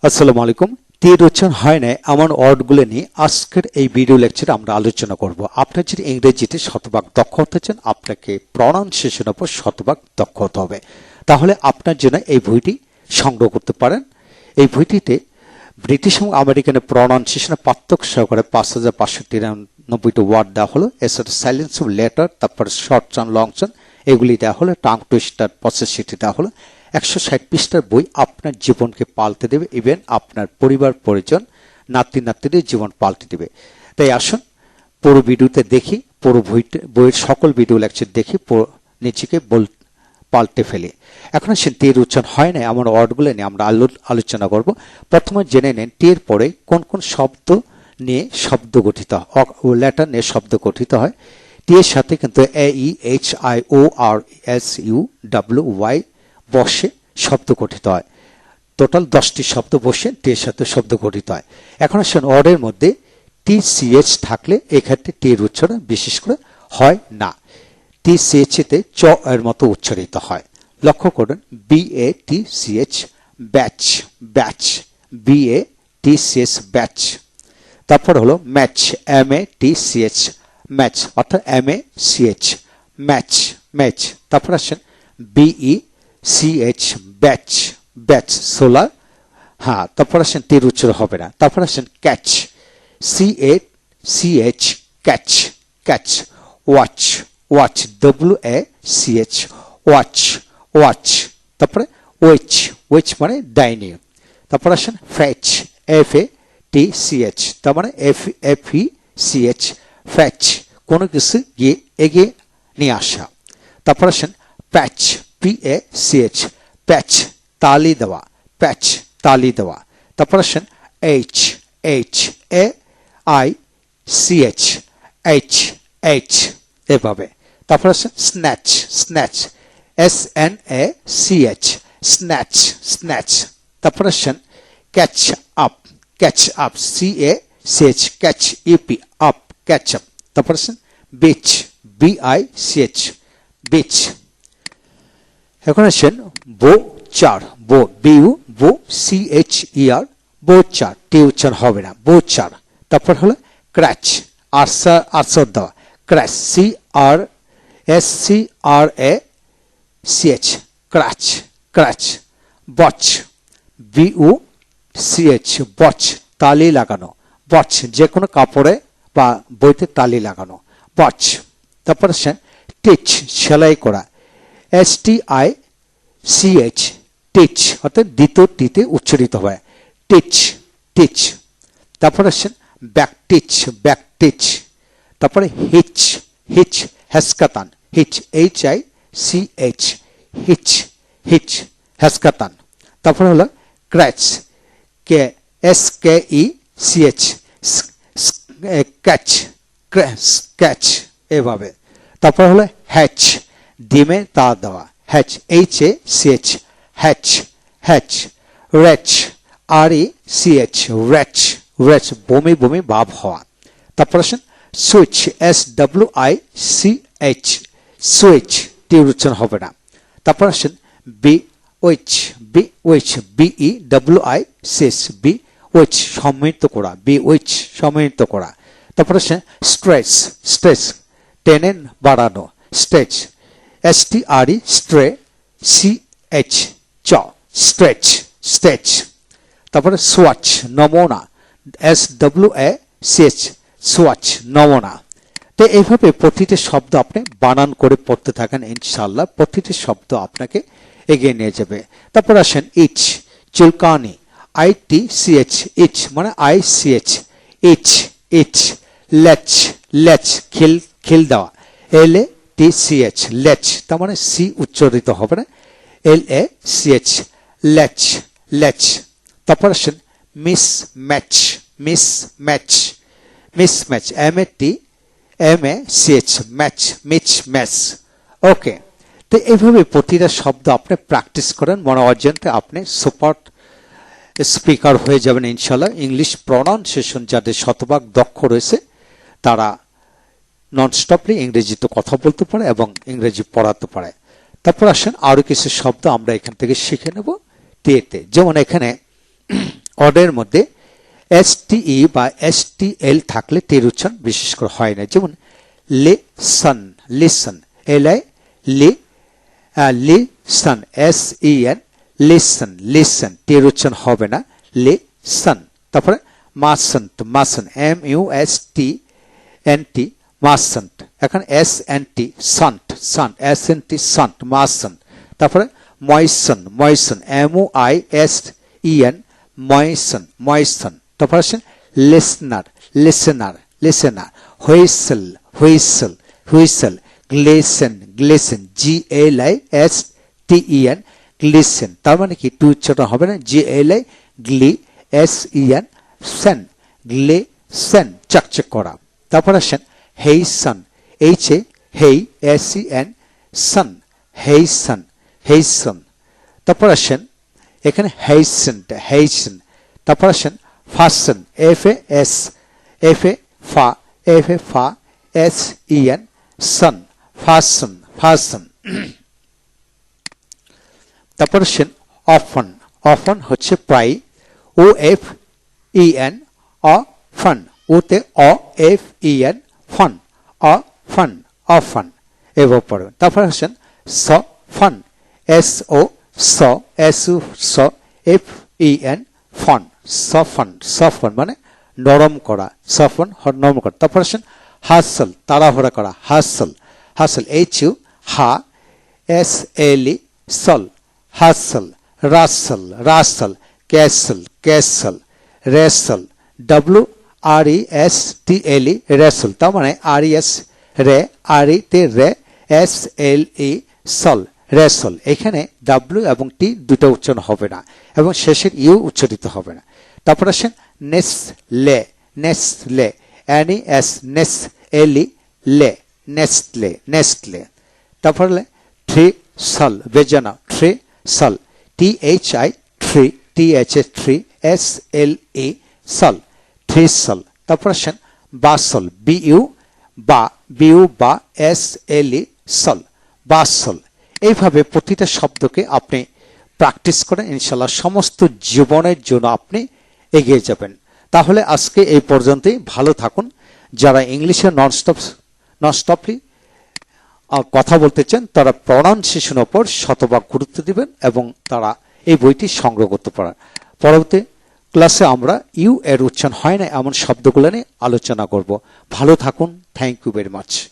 আসসালামু আলাইকুম। তীর উচ্চারণ হয় না এমন ওয়ার্ডগুলো নিয়ে আজকের এই ভিডিও লেকচারে আমরা আলোচনা করব। আপনার যদি ইংরেজিতে শতভাগ দক্ষ হতে চান, আপনাকে প্রনাউন্সিয়েশনের উপর শতভাগ দক্ষ হতে হবে। তাহলে আপনার জন্য এই বইটি সংগ্রহ করতে পারেন। এই বইটিতে ব্রিটিশ এবং আমেরিকানের প্রনাউন্সিয়েশনের পার্থক্য সহকারে 5593টি ওয়ার্ড দেওয়া হলো। এছাড়া সাইলেন্স অফ লেটার, তারপর শর্ট টার্ম লং টার্ম এগুলি দেওয়া হলো। টাং টুইস্টার পসেসিটি দেওয়া হলো। 160 পৃষ্ঠার বই আপনার জীবনকে পাল্টে দেবে, ইভেন আপনার পরিবার পরিজন নাতি নাতনিদের জীবন পাল্টে দেবে। তাই আসুন পুরো ভিডিওতে দেখি, পুরো বইয়ের সকল ভিডিও লেকচার দেখি, নিজেকে পাল্টে ফেলি। এখন আসেন তীর উচ্চারণ হয় না এমন ওয়ার্ডগুলো নিয়ে আমরা আলোচনা করব। প্রথমে জেনে নেন তীর পরে কোন কোন শব্দ নিয়ে শব্দ গঠিত হয়, লেটার নিয়ে শব্দ গঠিত হয়। টি এর সাথে কিন্তু AEHIORSUWY বসে শব্দ গঠিত হয়। টোটাল 10টি শব্দ বসে টি এর সাথে শব্দ গঠিত হয়। এখন আসেন ওয়ার্ডের মধ্যে TCH থাকলে এক্ষেত্রে টি এর উচ্চারণ বিশেষ করে হয় না। TCH তে চ এর মতো উচ্চারিত হয়। লক্ষ্য করুন BATCH batch, batch, BATCH batch. তারপর হলো ম্যাচ, MATCH ম্যাচ, অর্থাৎ MACH ম্যাচ, ম্যাচ। তারপর আসেন BECH ব্যাচ, ব্যাচ সোলার। হ্যাঁ, তারপর আসেন তীর উচ্চারণ হবে না। তারপর আসেন catch, CACH catch, catch. Watch, watch, WACH watch, watch. তারপরে ওয়েচ, ওয়েচ মানে ডাইনি। তারপর আসেন ফ্যাচ, FATCH, তার মানে FECH ফ্যাচ, কোনো কিছু গিয়ে এগিয়ে নিয়ে আসা। তারপর আসেন প্যাচ, PACH প্যাচ, তালি দেওয়া, প্যাচ, তালি দেওয়া। তারপর আসেন HAICH H এভাবে। তারপর আসেন snatch, snatch, SNACH snatch, snatch. তারপর আসেন catch up, catch up, CACH catch ইপি আপ, ক্যাচ আপ। তারপর আসেন বিচ, BICH বিচ। এখন আসেন বোচার, বো CHER বোচার, টি উচ্চারণ হবে না, বোচার। তারপর হলো ক্র্যাচ, আরসার দেওয়া, ক্র্যাচ, CRACH ক্র্যাচ, ক্র্যাচ। বচ, BUCH বচ, তালি লাগানো, বচ, যে কোনো কাপড়ে বা বইতে তালি লাগানো, বচ। তারপর আসেন টিচ, সেলাই করা, STICH টিচ, অর্থাৎ দ্বিতীয় টিতে উচ্চারিত হয়, টিচ, টিচ। তারপর আসেন ব্যাক টিচ, ব্যাক টিচ। তারপরে হিচ, হিচ, হেসকাতান, হিচ, HICH হিচ, হিচ, হেসকাতান। তারপর হলো ক্র্যাচ, SKECH ক্যাচ, ক্যাচ এভাবে। তারপর হলো হ্যাচ, ডিমে তা দেওয়া, hatch, HACH hatch, hatch. Retch, RECH retch, retch, বমি বমি ভাব হওয়া। তারপর আসেন সুইচ, SWICH সুইচ, টি উচ্চারণ হবে না। তারপর আসেন বিউইচ, বিউইচ, BEWICH বিউইচ সম্মিলিত করা, বিউইচ সম্মিলিত করা। তারপর আসেন স্ট্রেচ, স্ট্রেচ, টেনে বাড়ানো, স্ট্রেচ, STRE স্ট্রে, CH চ, স্ট্রেচ, স্ট্রেচ। তারপরে সোয়াচ, নমুনা, SWACH সোয়াচ, নমুনা। তো এইভাবে প্রতিটি শব্দ আপনি বানান করে পড়তে থাকেন, ইনশাআল্লাহ প্রতিটি শব্দ আপনাকে এগিয়ে নিয়ে যাবে। তারপর আসেন ইচ, চুলকানি, ITCH ইচ মানে ICH itch, itch. Latch, latch, খিল, খিল দেওয়া, LATCH লেচ, তার মানে সি উচ্চারিত হবে না, LACH লেচ, লেচ। তারপর আসেন mismatch, mismatch, mismatch, MATCH match, mismatch. Okay, তো এইভাবে প্রতিটা শব্দ আপনি প্র্যাকটিস করেন, মনে অর্জনতে আপনি সুপার স্পিকার হয়ে যাবেন ইনশাআল্লাহ। ইংলিশ প্রনাউন্সিয়েশন যাদের শতভাগ দক্ষ রয়েছে তারা ননস্টপলি ইংরেজিতে কথা বলতে পারে এবং ইংরেজি পড়াতে পারে। তারপর আসেন আরো কিছু শব্দ আমরা এখান থেকে শিখে নেব টিতে। যেমন এখানে অডের মধ্যে STE বা STL থাকলে টির উচ্চারণ বিশেষ করে হয় না। যেমন listen, listen, LI listen, SEN, listen, listen, টির উচ্চারণ হবে না, লিসন। তারপরে মাসন্ট, মাসন, MUSTNT, মাসন্ট। এখন SNT, সন্ট, সন্ট, SNT, সন্ট, মাসন্ট। তারপরে ময়সন, ময়সন, MOISEN, ময়সন, ময়সন। তারপরে আসেন listener, listener, listener. Whistle, whistle, whistle. গ্লেসেন, গ্লেসেন, GLISTEN, গ্লিসেন। তার মানে কি টু উচ্চারণ হবে না, GLI GLISEN, সেন, গ্লেসেন, চকচক করা। তারপর আসেন হেইসন, HA হেই, SEN, সন, হেইসন, হেইসন। তারপর আসেন এখানে হেইসেন্ট, হেইসেন। তারপর আসেন ফাসন, FAS, FA ফা, FA ফা, SEN, সন, ফাসন, ফাসন। তারপর আসেন অফন, অফন হচ্ছে প্রায়, OFEN, অফন, ওতে OFEN, ফন, অফন, অফন, এভাবে পড়বেন। তারপর আসেন সফন, SO স, SU স, FEN, ফন, সফন, সফন মানে নরম করা, সফন নরম করা। তারপর আসেন হাসল, তাড়াহুড়া করা, হাসল, হাসল, HU হা, SLE সল, হাসল। রাসল, রাসল, castle, castle, wrestle, WRESTLE, wrestle. তার মানে RES রে, RE তে রে, SLE সল, রেসল। এখানে W এবং T দুটো উচ্চারণ হবে না এবং শেষের ইউ উচ্চারিত হবে না। তারপর আসেন নেসলে, নেসলে, NES, নেসলে, লে, নেসলে, নেসলে। তারপর থ্রিসল, বেজানা, থ্রিসল, THI three, THA three, SLE সল, থ্রিসল। তারপর আসেন বাসল, BU বা, BU বা, SLE সল, বাসল। এইভাবে প্রতিটা শব্দকে আপনি প্র্যাকটিস করেন, ইনশাআল্লাহ সমস্ত জীবনের জন্য আপনি এগিয়ে যাবেন। তাহলে আজকে এই পর্যন্তই, ভালো থাকুন। যারা ইংলিশে ননস্টপলি কথা বলতে চান তারা প্রনাউন্সিয়েশনের উপর শতভাগ গুরুত্ব দিবেন এবং তারা এই বইটি সংগ্রহ করতে পারেন। পরবর্তী ক্লাসে আমরা ইউ এর উচ্চারণ হয় না এমন শব্দগুলো নিয়ে আলোচনা করব। ভালো থাকুন। Thank you very much.